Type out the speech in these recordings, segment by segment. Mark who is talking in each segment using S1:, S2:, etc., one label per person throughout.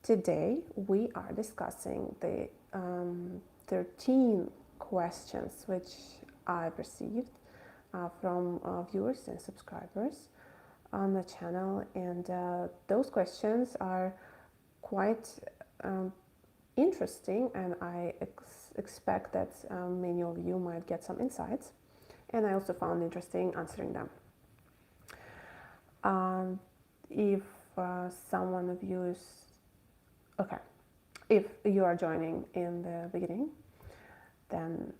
S1: Today we are discussing the 13 questions which I've received from viewers and subscribers on the channel, and those questions are quite interesting, and I expect that many of you might get some insights, and I also found interesting answering them. If someone of you is okay, if you are joining in the beginning, then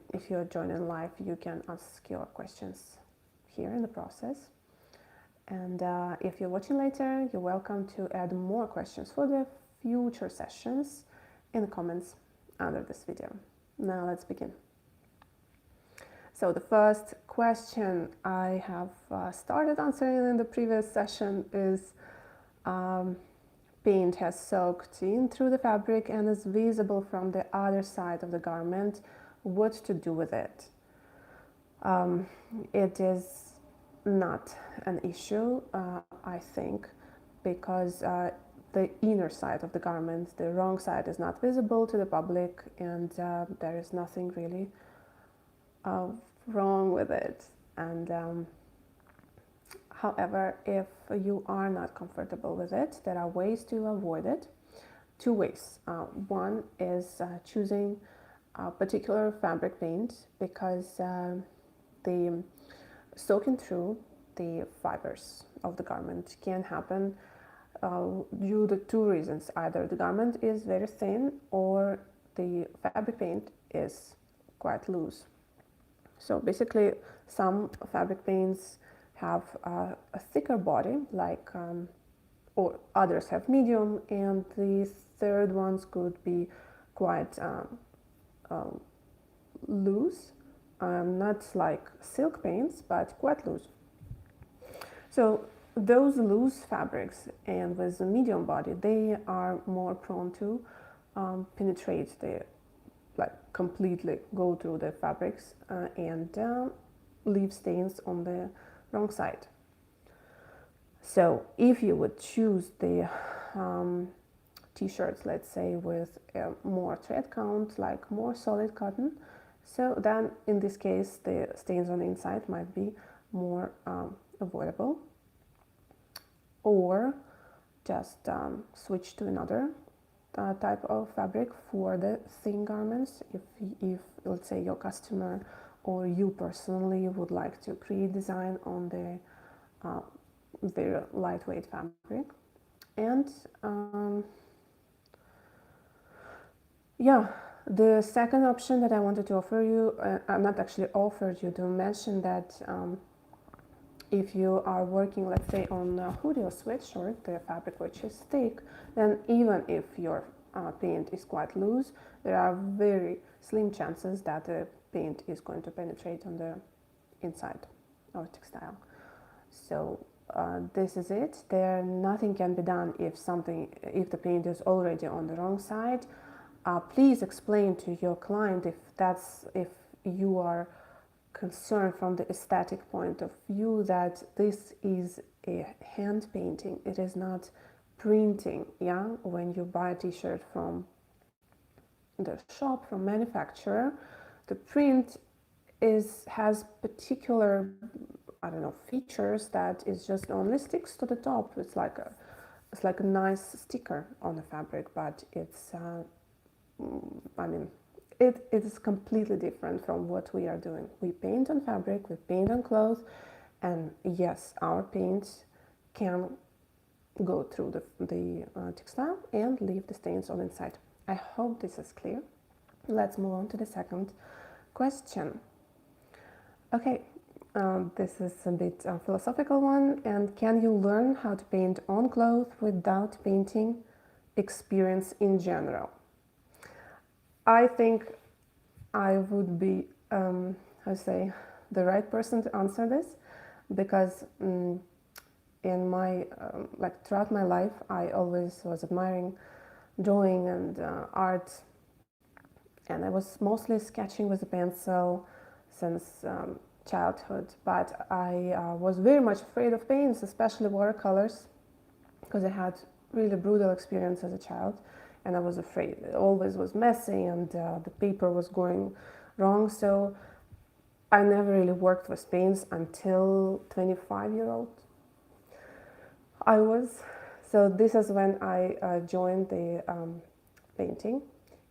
S1: if you are joining live, you can ask your questions here in the process. And if you're watching later, you're welcome to add more questions for the future sessions in the comments under this video. Now let's begin. So the first question I have started answering in the previous session is paint has soaked in through the fabric and is visible from the other side of the garment. What to do with it? It is not an issue, I think, because the inner side of the garment, the wrong side, is not visible to the public, and there is nothing really wrong with it. And however, if you are not comfortable with it, there are ways to avoid it. Two ways. One is choosing a particular fabric paint, because the soaking through the fibers of the garment can happen due to two reasons. Either the garment is very thin or the fabric paint is quite loose. So basically, some fabric paints have a thicker body, like or others have medium, and the third ones could be quite loose, not like silk paints, but quite loose. So those loose fabrics and with a medium body, they are more prone to penetrate completely go through the fabrics and leave stains on the wrong side. So if you would choose the t-shirts, let's say, with a more thread count, like more solid cotton, so then in this case the stains on the inside might be more avoidable. Or just switch to another type of fabric for the thin garments, if let's say your customer or you personally would like to create design on the very lightweight fabric. And yeah, the second option that I wanted to offer you, I'm not actually offered you to mention that if you are working, let's say, on a hoodie or sweatshirt, the fabric which is thick, then even if your paint is quite loose, there are very slim chances that the paint is going to penetrate on the inside of textile. So this is it. Nothing can be done if the paint is already on the wrong side. Please explain to your client if you are concerned from the aesthetic point of view that this is a hand painting. It is not printing. Yeah, when you buy a t-shirt from the shop, from manufacturer, the print has particular, I don't know, features that is just only sticks to the top. It's like a nice sticker on the fabric, but it's it is completely different from what we are doing. We paint on fabric, we paint on clothes, and yes, our paints can go through the textile and leave the stains on the inside. I hope this is clear. Let's move on to the second question. Okay, this is a bit philosophical one. And can you learn how to paint on clothes without painting experience in general? I think I would be, the right person to answer this, because in my throughout my life, I always was admiring drawing and art, and I was mostly sketching with a pencil since childhood. But I was very much afraid of paints, especially watercolors, because I had really brutal experience as a child, and I was afraid. It always was messy, and the paper was going wrong. So I never really worked with paints until 25-year-old I was. So this is when I joined the painting,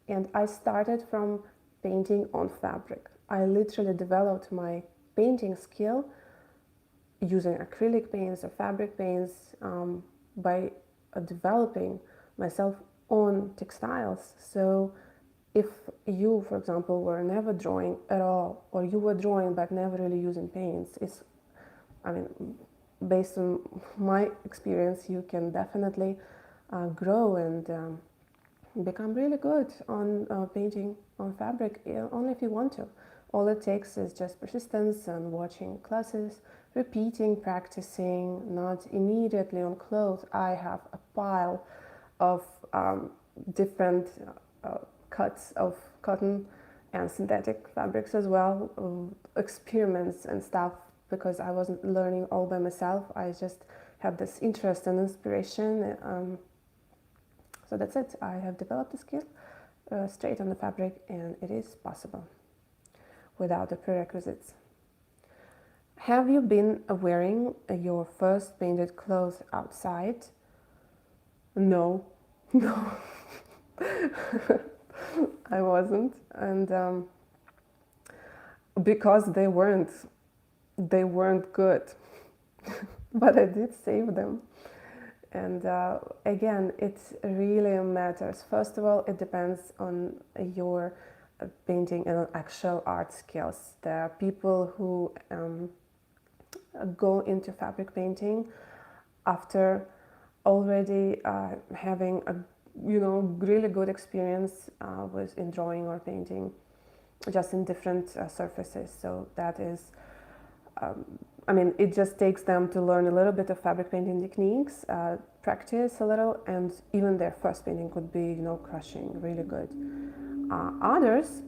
S1: and I started from painting on fabric. I literally developed my painting skill using acrylic paints or fabric paints by developing myself on textiles. So if you, for example, were never drawing at all, or you were drawing but never really using paints, I mean, based on my experience, you can definitely grow and become really good on painting on fabric, only if you want to. All it takes is just persistence and watching classes, repeating, practicing, not immediately on clothes. I have a pile of different cuts of cotton and synthetic fabrics as well, experiments and stuff, because I wasn't learning all by myself. I just had this interest and inspiration. So that's it. I have developed the skill straight on the fabric, and it is possible without the prerequisites. Have you been wearing your first painted clothes outside? No, no, I wasn't, and because they weren't good, but I did save them. And again, it really matters. First of all, it depends on your painting and actual art skills. There are people who go into fabric painting after already having a really good experience in drawing or painting, just in different surfaces. So that is it just takes them to learn a little bit of fabric painting techniques, practice a little, and even their first painting could be, crushing, really good. Others,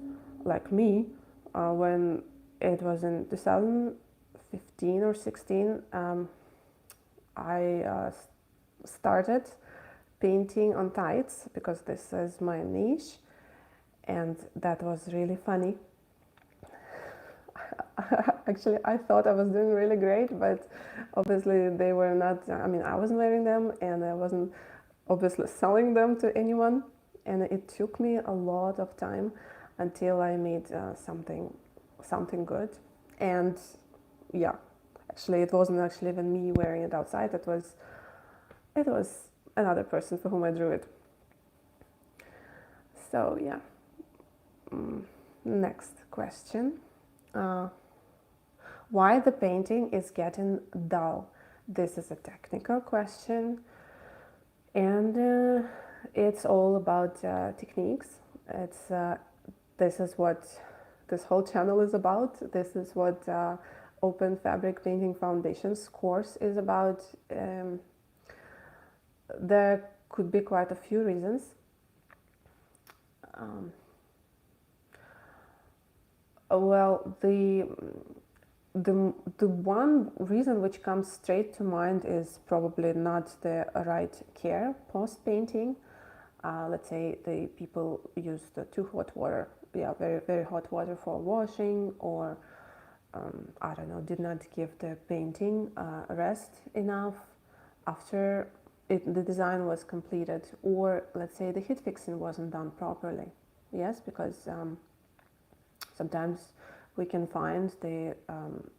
S1: like me, when it was in 2015 or 16, I started painting on tights because this is my niche, and that was really funny. Actually, I thought I was doing really great, but obviously they were not. I wasn't wearing them, and I wasn't obviously selling them to anyone. And it took me a lot of time until I made something good. And yeah, actually, it wasn't actually even me wearing it outside. It was another person for whom I drew it. So yeah. Next question. Why the painting is getting dull? This is a technical question, and it's all about techniques. This is what this whole channel is about. This is what Open Fabric Painting Foundations course is about. There could be quite a few reasons. Well, the one reason which comes straight to mind is probably not the right care post painting. Let's say the people used too hot water, very very hot water for washing, or I don't know, did not give the painting rest enough after the design was completed, or let's say the heat fixing wasn't done properly. Yes, because sometimes we can find the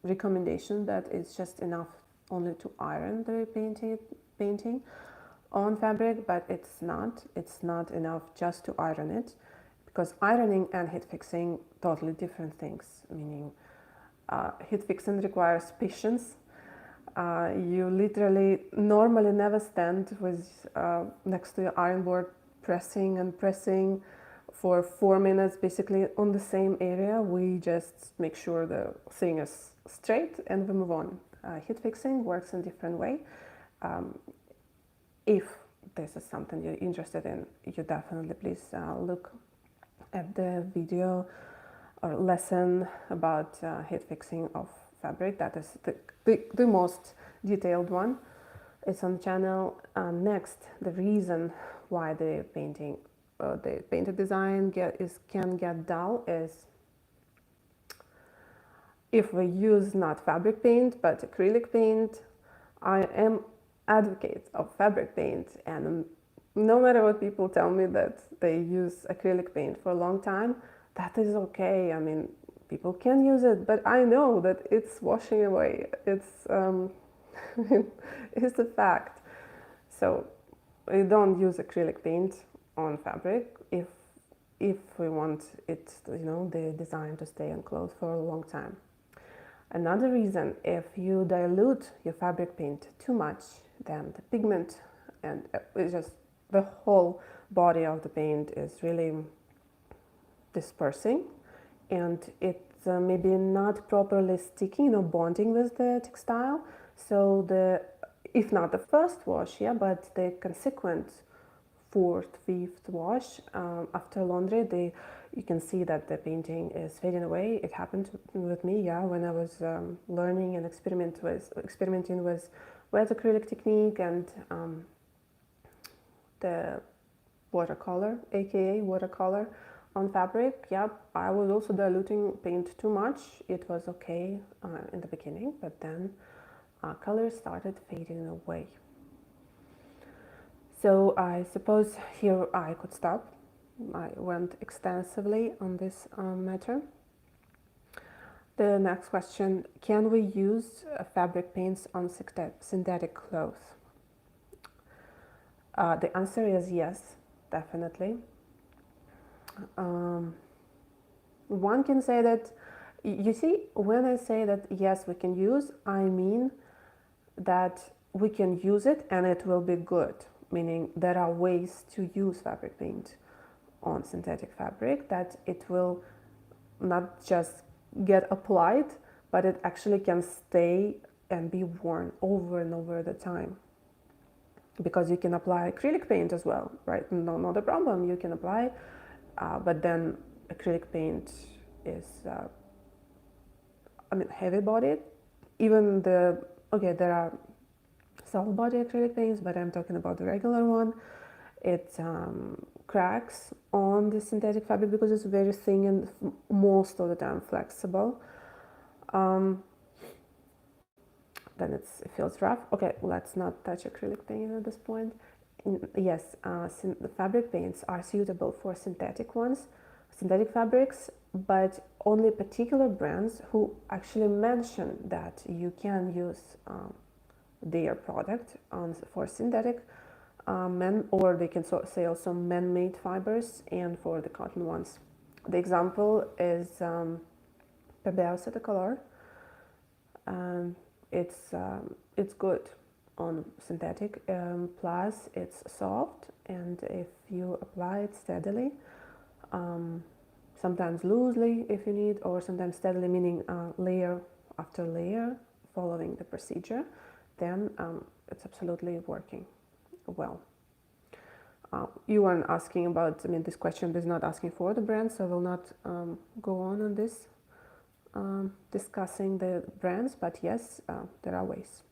S1: recommendation that it's just enough only to iron the painting on fabric, but it's not enough just to iron it, because ironing and heat fixing totally different things. Meaning heat fixing requires patience. You literally normally never stand with next to your iron board pressing and pressing for 4 minutes basically on the same area. We just make sure the thing is straight and we move on. Heat fixing works in a different way. If this is something you're interested in, you definitely please look at the video or lesson about heat fixing of fabric. That is the most detailed one. It's on the channel. Next, the reason why the painted design can get dull is if we use not fabric paint but acrylic paint. I am advocate of fabric paint, and no matter what people tell me that they use acrylic paint for a long time, that is okay. I mean, people can use it, but I know that it's washing away. It's a fact. So we don't use acrylic paint on fabric if we want it, the design to stay on clothes for a long time. Another reason, if you dilute your fabric paint too much, then the pigment and it's just the whole body of the paint is really dispersing, and it's maybe not properly sticking or bonding with the textile. So if not the first wash, yeah, but the consequent fourth, fifth wash after laundry, you can see that the painting is fading away. It happened with me, yeah, when I was learning and experimenting with wet acrylic technique and the watercolor, aka watercolor on fabric. Yeah, I was also diluting paint too much. It was okay in the beginning, but then colors started fading away. So I suppose here I could stop. I went extensively on this matter. The next question, can we use fabric paints on synthetic clothes? The answer is yes, definitely. One can say that, you see, when I say that yes, we can use, I mean that we can use it and it will be good, meaning there are ways to use fabric paint on synthetic fabric that it will not just get applied, but it actually can stay and be worn over and over the time. Because you can apply acrylic paint as well, right? No, not a problem. You can apply, but then acrylic paint is, heavy-bodied. Even there are soft-body acrylic paints, but I'm talking about the regular one. It cracks on the synthetic fabric because it's very thin and most of the time flexible. Then it feels rough. Okay, let's not touch acrylic paint at this point. Yes, the fabric paints are suitable for synthetic fabrics, but only particular brands who actually mention that you can use their product for synthetic or they can say also man-made fibers, and for the cotton ones. The example is Pebeo Setacolor. It's good on synthetic, plus it's soft, and if you apply it steadily, sometimes loosely if you need, or sometimes steadily, meaning layer after layer following the procedure, then it's absolutely working well. You weren't asking about, this question is not asking for the brand, so I will not go on this discussing the brands, but yes, there are ways.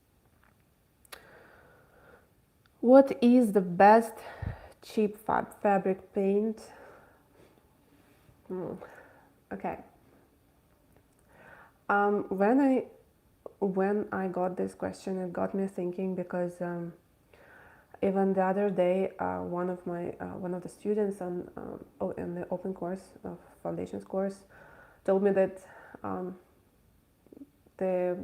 S1: What is the best cheap fabric paint? Okay. When I got this question, it got me thinking, because even the other day, one of the students in the open course of foundations course told me that the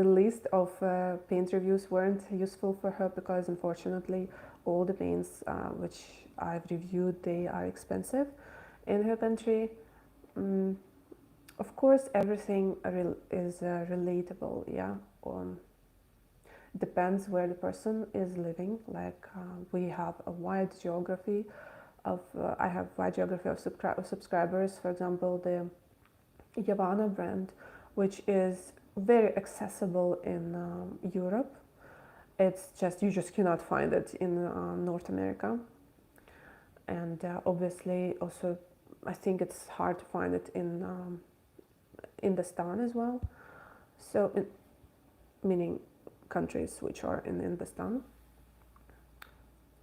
S1: list of paint reviews weren't useful for her, because unfortunately all the paints which I've reviewed, they are expensive in her country. Of course, everything is relatable, yeah. Depends where the person is living. Like we have a wide geography of I have wide geography of subscribers. For example, the Yavanna brand, which is very accessible in Europe. It's just, you just cannot find it in North America, and obviously also I think it's hard to find it in the Stan as well. So meaning countries which are in Hindustan.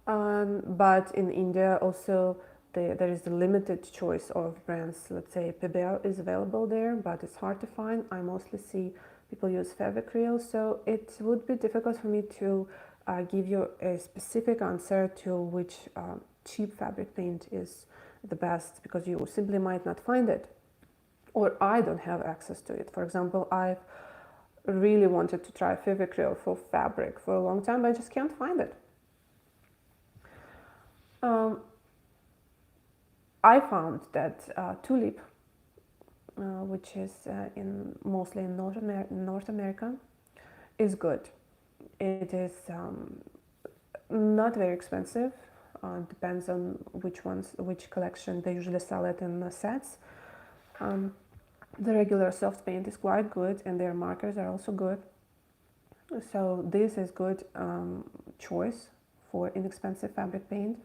S1: But in India also there is a limited choice of brands. Let's say Pebeo is available there, but it's hard to find. I mostly see people use fabric reel, so it would be difficult for me to give you a specific answer to which cheap fabric paint is the best, because you simply might not find it, or I don't have access to it. For example, I've really wanted to try fabric reel for fabric for a long time, but I just can't find it. I found that tulip, which is mostly in North America, is good. It is not very expensive. Depends on which collection. They usually sell it in sets. The regular soft paint is quite good, and their markers are also good. So this is good choice for inexpensive fabric paint.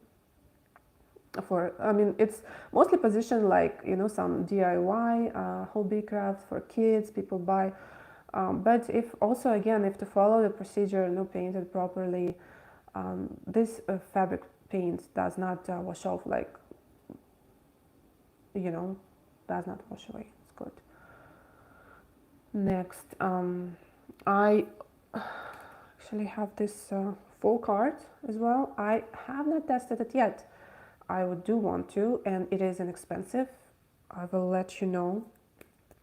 S1: It's mostly positioned like, some DIY, hobby craft for kids, people buy. But if to follow the procedure, paint it properly, this fabric paint does not wash off, does not wash away. It's good. Next, I actually have this full cart as well. I have not tested it yet. I do want to, and it is inexpensive. I will let you know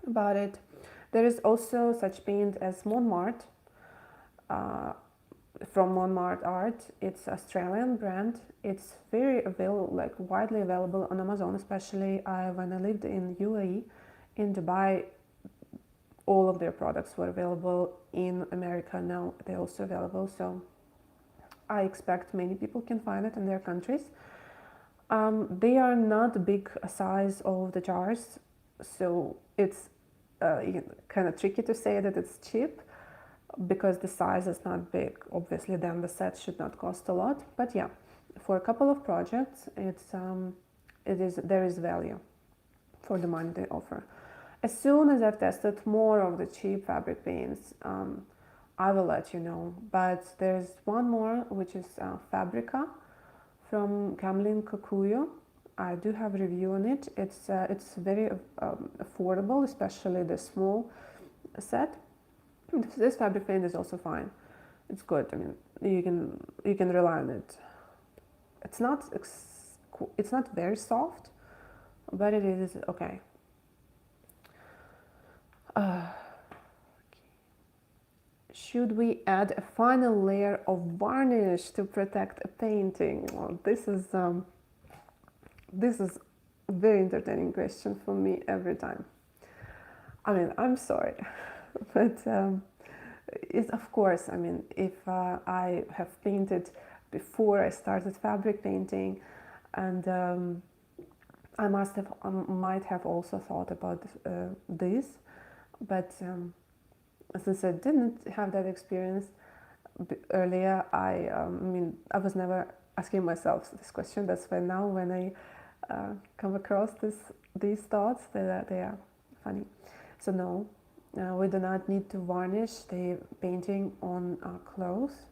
S1: about it. There is also such paint as Montmartre, from Montmartre Art. It's an Australian brand. It's very available, widely available on Amazon, especially when I lived in UAE. In Dubai, all of their products were available. In America now they're also available, so I expect many people can find it in their countries. They are not big size of the jars, so it's kind of tricky to say that it's cheap, because the size is not big. Obviously, then the set should not cost a lot. But yeah, for a couple of projects, there is value for the money they offer. As soon as I've tested more of the cheap fabric paints, I will let you know. But there's one more, which is Fabrica from Camlin Kokuyo. I do have a review on it. It's very affordable, especially the small set. This fabric paint is also fine. It's good. I mean, you can rely on it. It's not very soft, but it is okay. Should we add a final layer of varnish to protect a painting? Well, this is a very entertaining question for me every time. I mean, I'm sorry, but it's, of course, I mean, if I have painted before I started fabric painting, and I might have also thought about this, but since I didn't have that experience earlier, I was never asking myself this question. That's why now when I come across these thoughts, they are funny. So no, we do not need to varnish the painting on clothes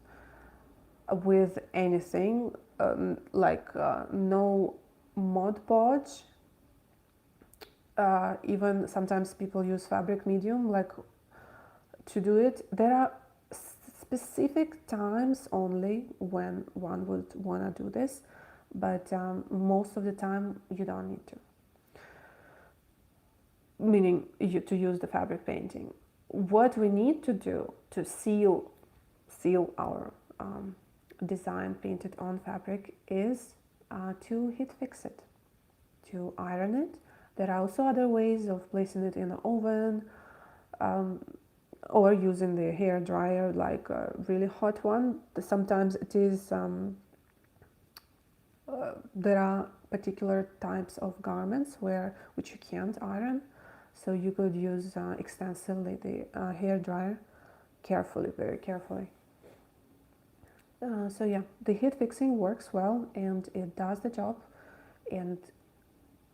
S1: with anything, no Mod Podge. Even sometimes people use fabric medium to do it. There are specific times only when one would want to do this, but most of the time you don't need to. Meaning to use the fabric painting. What we need to do to seal our design painted on fabric is to heat fix it, to iron it. There are also other ways of placing it in the oven, or using the hair dryer, like a really hot one. Sometimes it is, there are particular types of garments which you can't iron, so you could use extensively the hair dryer, very carefully. So yeah, the heat fixing works well and it does the job. And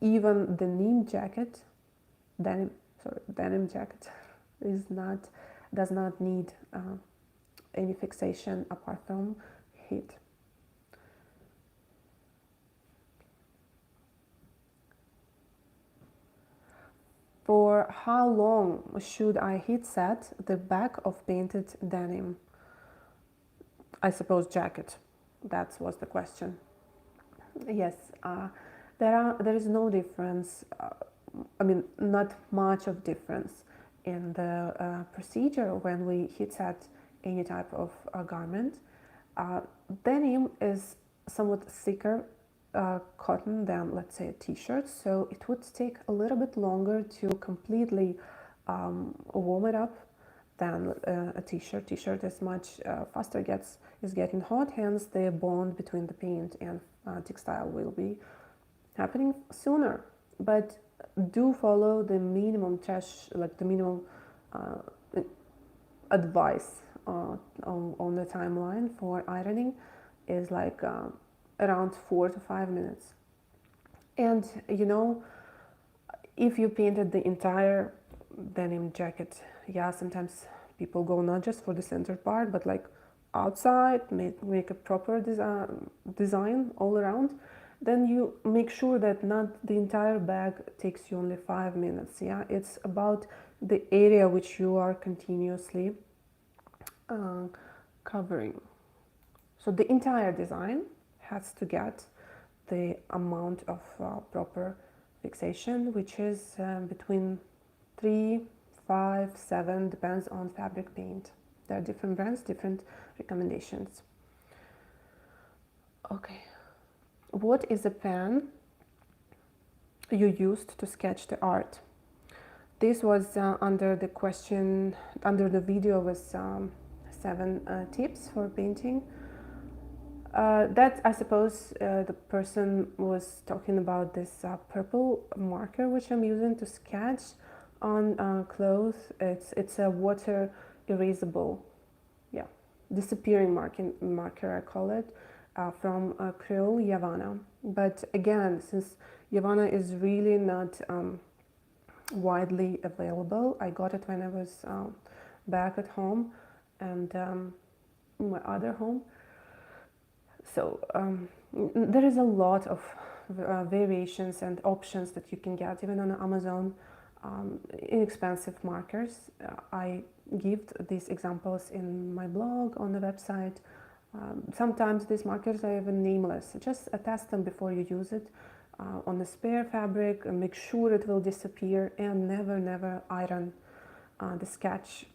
S1: even the denim jacket does not need any fixation apart from heat. For how long should I heat set the back of painted denim? I suppose jacket. That was the question. Yes, there is no difference. I mean, not much of difference in the procedure when we heat set any type of garment. Denim is somewhat thicker cotton than, let's say, a t-shirt, so it would take a little bit longer to completely warm it up than a t-shirt. T-shirt is much faster, is getting hot, hence the bond between the paint and textile will be happening sooner. But do follow the minimum like the minimum advice on the timeline for ironing is like around 4 to 5 minutes. And you know, if you painted the entire denim jacket, yeah, sometimes people go not just for the center part, but like outside, make a proper design all around, then you make sure that not the entire bag takes you only 5 minutes. Yeah, it's about the area which you are continuously covering. So the entire design has to get the amount of proper fixation, which is between 3, 5, 7, depends on fabric paint. There are different brands, different recommendations. Okay, what is the pen you used to sketch the art? This was under the question, under the video was 7 tips for painting. That, I suppose, the person was talking about this purple marker which I'm using to sketch on clothes. It's a water erasable, yeah, disappearing marker, I call it, from Creole Havana. But again, since Havana is really not widely available, I got it when I was back at home and my other home. So there is a lot of variations and options that you can get even on Amazon. Inexpensive markers. I give these examples in my blog on the website. Sometimes these markers are even nameless. Just test them before you use it on the spare fabric and make sure it will disappear, and never iron the sketch.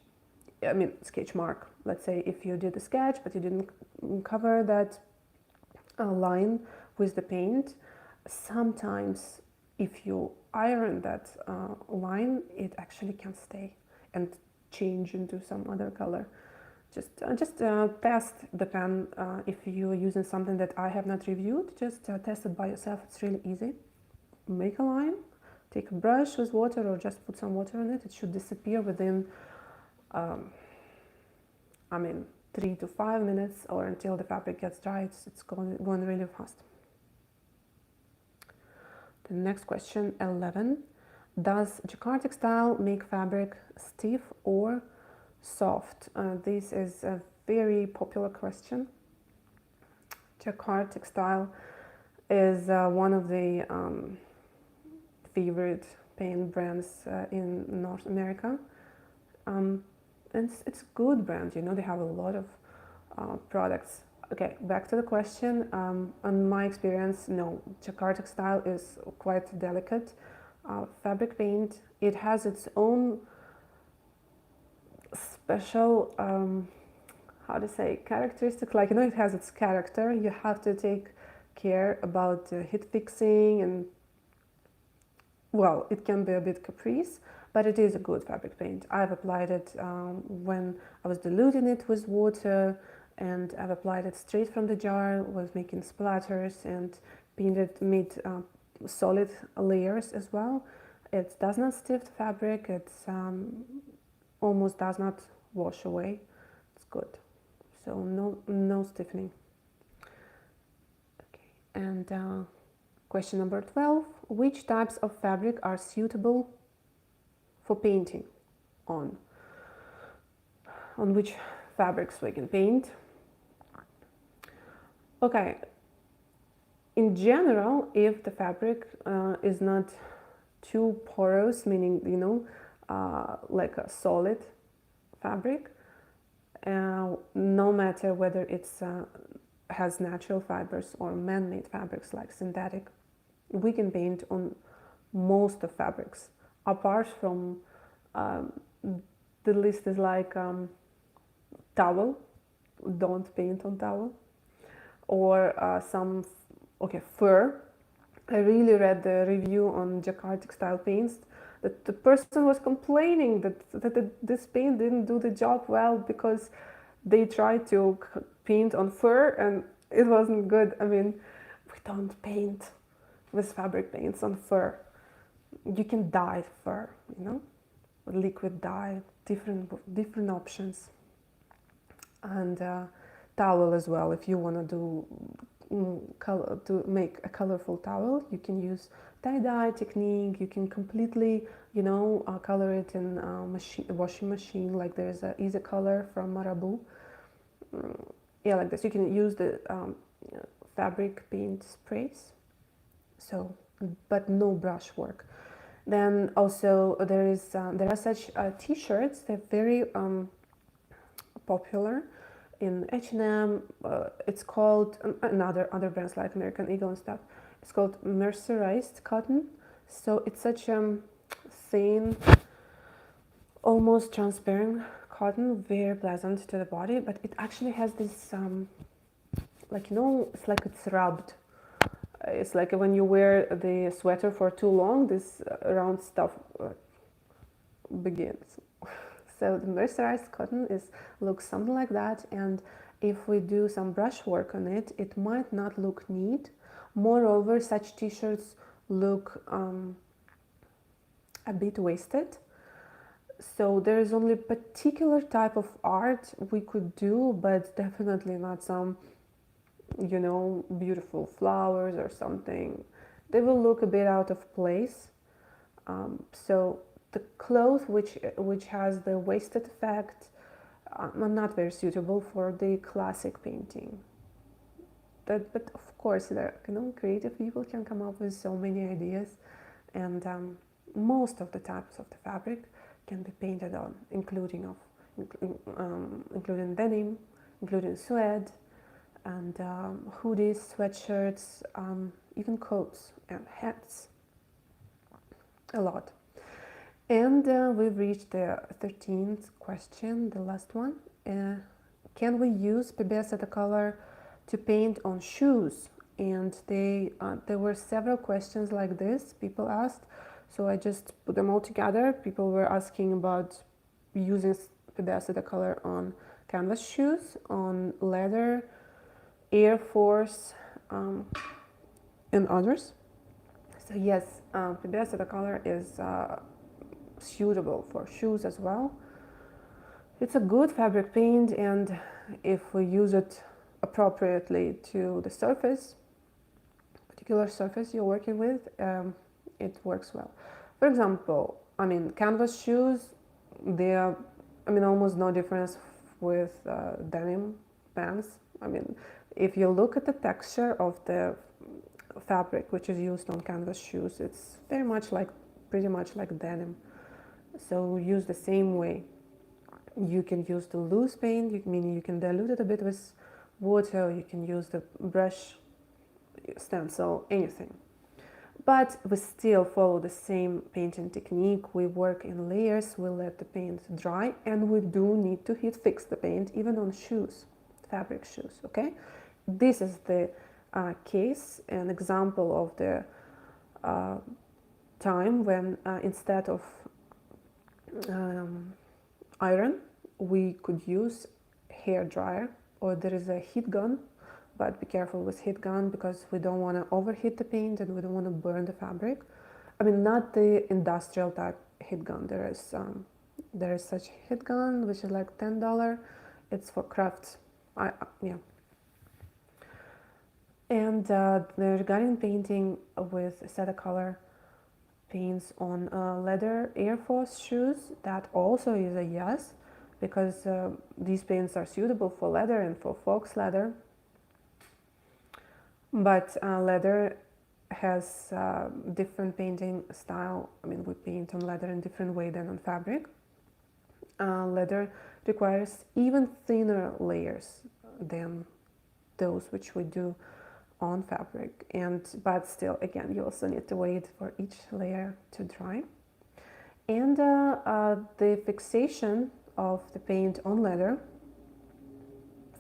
S1: I mean, sketch mark. Let's say if you did a sketch but you didn't cover that line with the paint, sometimes if you iron that line, it actually can stay and change into some other color. Just test the pen. If you're using something that I have not reviewed, just test it by yourself. It's really easy. Make a line, take a brush with water or just put some water on it. It should disappear within 3 to 5 minutes, or until the fabric gets dry. It's going really fast. The next question, 11. Does Jacquard Textile make fabric stiff or soft? This is a very popular question. Jacquard Textile is one of the favorite paint brands in North America. It's a good brand, you know, they have a lot of products. Okay, back to the question. On my experience, no, Jacquard Textile is quite delicate fabric paint. It has its own special, how to say, characteristic, like, you know, it has its character. You have to take care about heat fixing, and well, it can be a bit caprice, but it is a good fabric paint. I've applied it when I was diluting it with water, and I've applied it straight from the jar, was making splatters and made solid layers as well. It does not stiff the fabric, it's almost does not wash away. It's good. So no stiffening. Okay, and question number 12. Which types of fabric are suitable for painting on? On which fabrics we can paint. Okay, in general, if the fabric is not too porous, meaning, you know, like a solid fabric, no matter whether it's has natural fibers or man-made fabrics like synthetic, we can paint on most of fabrics. Apart from the list is like towel, don't paint on towel, or some, okay, fur. I really read the review on Jacquard Textile paints that the person was complaining that this paint didn't do the job well because they tried to paint on fur and it wasn't good. I mean, we don't paint with fabric paints on fur. You can dye fur, you know, liquid dye, different options, and towel as well. If you want to do color, to make a colorful towel, you can use tie-dye technique. You can completely, you know, color it in washing machine. Like there's a Easy Color from Marabu. Yeah, like this. You can use the fabric paint sprays. So, but no brush work. Then also there are such t-shirts. They're very popular in H&M. It's called other brands like American Eagle and stuff. It's called mercerized cotton. So it's such thin, almost transparent cotton, very pleasant to the body. But it actually has this like, you know, it's like it's rubbed. It's like when you wear the sweater for too long, this round stuff begins. So the mercerized cotton looks something like that, and if we do some brush work on it, it might not look neat. Moreover, such t-shirts look a bit wasted. So there is only a particular type of art we could do, but definitely not some, you know, beautiful flowers or something. They will look a bit out of place. So the cloth which has the wasted effect are not very suitable for the classic painting. But of course, there, you know, creative people can come up with so many ideas, and most of the types of the fabric can be painted on, including denim, including suede, and hoodies, sweatshirts, even coats and hats, a lot. And we've reached the 13th question, the last one. Can we use Pebeo Setacolor to paint on shoes? And there were several questions like this people asked, so I just put them all together. People were asking about using Pebeo Setacolor on canvas shoes, on leather, Air Force, and others. So yes, Pebeo Setacolor is suitable for shoes as well. It's a good fabric paint, and if we use it appropriately to the surface, particular surface you're working with, it works well. For example, I mean, canvas shoes, they are, I mean, almost no difference with denim pants. I mean, if you look at the texture of the fabric which is used on canvas shoes, it's very much like, pretty much like denim. So use the same way. You can use the loose paint, meaning you can dilute it a bit with water, you can use the brush, stencil, anything. But we still follow the same painting technique. We work in layers, we let the paint dry, and we do need to heat fix the paint even on shoes, fabric shoes, okay? This is the case, an example of the time when instead of iron, we could use hair dryer, or there is a heat gun, but be careful with heat gun because we don't want to overheat the paint and we don't want to burn the fabric. I mean, not the industrial type heat gun. There is such heat gun which is like $10. It's for crafts. Yeah. And regarding painting with Setacolor paints on leather Air Force shoes, that also is a yes. because these paints are suitable for leather and for fox leather. But leather has different painting style. I mean, we paint on leather in different way than on fabric. Leather requires even thinner layers than those which we do on fabric, but still, again, you also need to wait for each layer to dry. And the fixation of the paint on leather,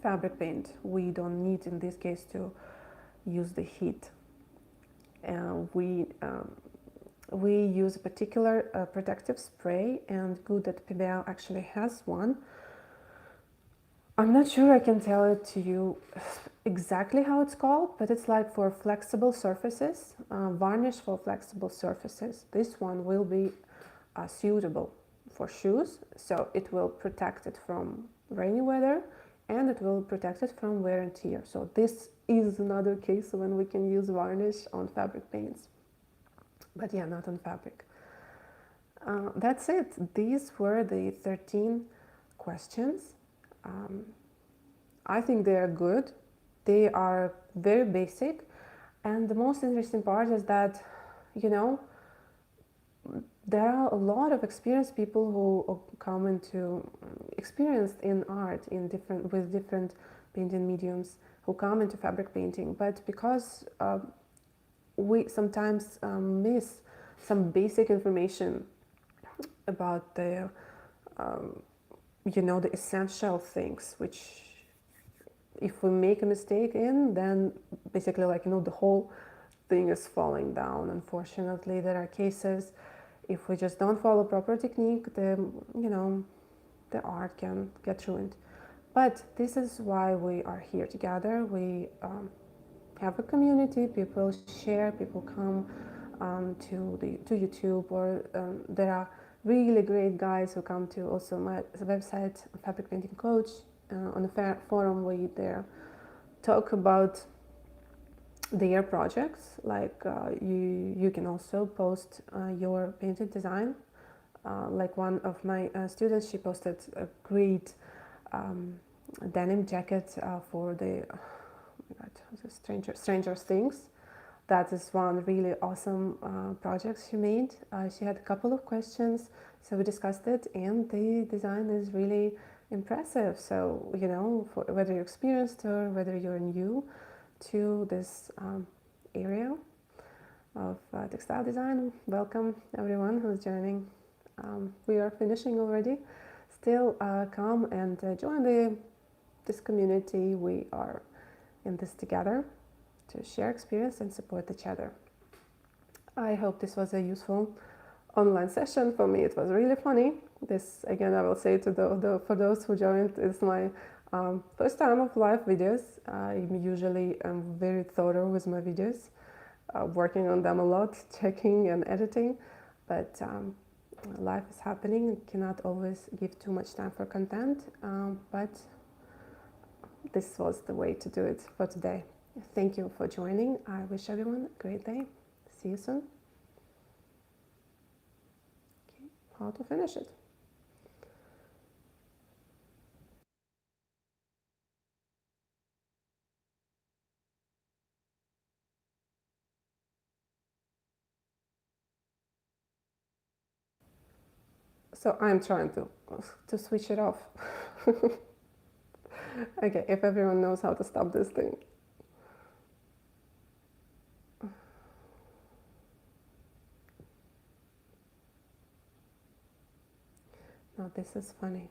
S1: fabric paint, we don't need in this case to use the heat. We use a particular protective spray, and good that Pebeo actually has one. I'm not sure I can tell it to you exactly how it's called, but it's like for flexible surfaces, varnish for flexible surfaces. This one will be suitable for shoes, so it will protect it from rainy weather and it will protect it from wear and tear. So this is another case when we can use varnish on fabric paints, but yeah, not on fabric. That's it. These were the 13 questions. I think they are good. They are very basic, and the most interesting part is that, you know, there are a lot of experienced people who come into experienced in art with different painting mediums, who come into fabric painting, but because we sometimes miss some basic information about the you know, the essential things, which if we make a mistake in, then basically, like, you know, the whole thing is falling down. Unfortunately, there are cases, if we just don't follow proper technique, you know, the art can get ruined. But this is why we are here together. We have a community, people share, people come to YouTube, or there are really great guys who come to also my website, Fabric Painting Coach. On the forum, we there talk about their projects. Like you can also post your painted design. Like one of my students, she posted a great denim jacket for the Stranger Things. That is one really awesome project she made. She had a couple of questions, so we discussed it, and the design is really impressive. So, you know, for whether you're experienced or whether you're new to this area of textile design, welcome everyone who's joining. We are finishing already. Still come and join this community. We are in this together to share experience and support each other. I hope this was a useful online session. For me, it was really funny. This, again, I will say to for those who joined, is my first time of live videos. I'm usually very thorough with my videos, working on them a lot, checking and editing, but life is happening. Cannot always give too much time for content, but this was the way to do it for today. Thank you for joining. I wish everyone a great day. See you soon. Okay, how to finish it. So I'm trying to switch it off. Okay, if everyone knows how to stop this thing. Now this is funny.